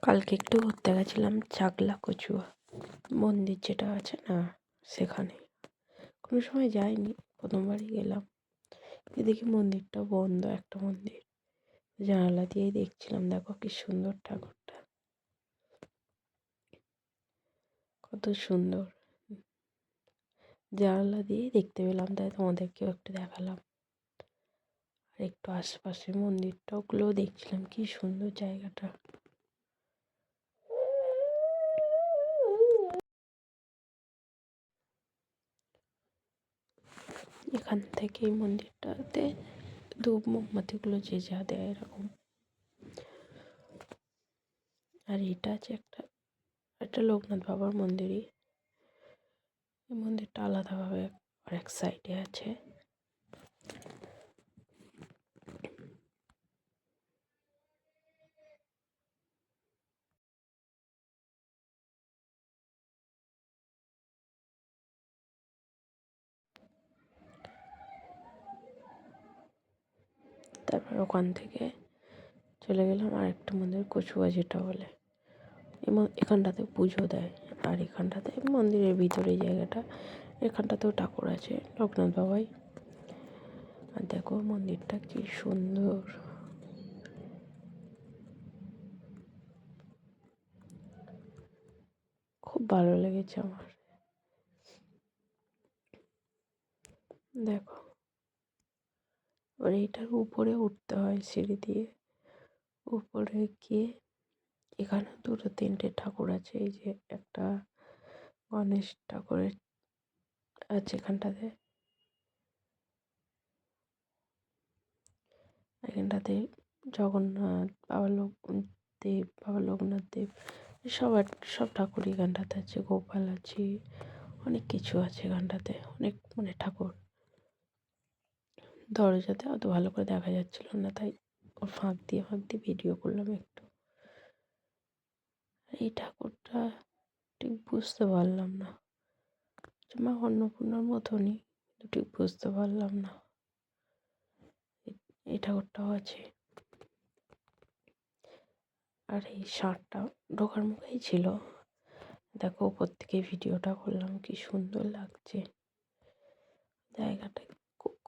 কালকে একটু ঘুরতে গেছিলাম চাকলা কচুয়া মন্দির যেটা আছে না, সেখানে কোনো সময় যাইনি, প্রথমবারই গেলাম। দেখি মন্দিরটা বন্ধ, একটা মন্দির। জানালা দিয়েই দেখছিলাম, দেখো কি সুন্দর ঠাকুরটা, কত সুন্দর। জানালা দিয়েই দেখতে পেলাম, তাই তোমাদেরকেও একটু দেখালাম। আর একটু আশেপাশে মন্দিরটা ওগুলোও দেখছিলাম, কি সুন্দর জায়গাটা। এখান থেকে এই মন্দিরটাতে ধূপ মোমবাতিগুলো যে যা দেয় এরকম। আর এটা আছে একটা লোকনাথ বাবার মন্দিরই। এই মন্দিরটা আলাদাভাবে আরেক সাইডে আছে। তারপর ওখান থেকে চলে গেলাম আরেকটা মন্দির, কচুয়া যেটা বলে। এখানটাতে পুজো দেয়। আর এখানটাতে মন্দিরের ভিতরে জায়গাটা, এখানটাতেও ঠাকুর আছে, লোকনাথ বাবাই। আর দেখো মন্দিরটা কি সুন্দর, খুব ভালো লেগেছে আমার। দেখো, এবার এইটার উপরে উঠতে হয় সিঁড়ি দিয়ে। উপরে গিয়ে এখানে দুটো তিনটে ঠাকুর আছে। এই যে একটা গণেশ ঠাকুরের আছে এখানটাতে, এখানটাতে জগন্নাথ, বাবা লোকনাথ দেব, সব ঠাকুরই এখানটাতে আছে। গোপাল আছে, অনেক কিছু আছে এখানটাতে, অনেক ঠাকুর। দরজাতে অত ভালো করে দেখা যাচ্ছিল না, তাই ওর ফাঁক দিয়ে ভিডিও করলাম একটু। এই ঠাকুরটা ঠিক বুঝতে পারলাম না, মা অন্নপূর্ণার মতনই, ঠিক বুঝতে পারলাম না। এই ঠাকুরটাও আছে। আর এই ষাঁড়টা ঢোকার মুখেই ছিল। দেখো উপর থেকে ভিডিওটা করলাম, কি সুন্দর লাগছে জায়গাটা,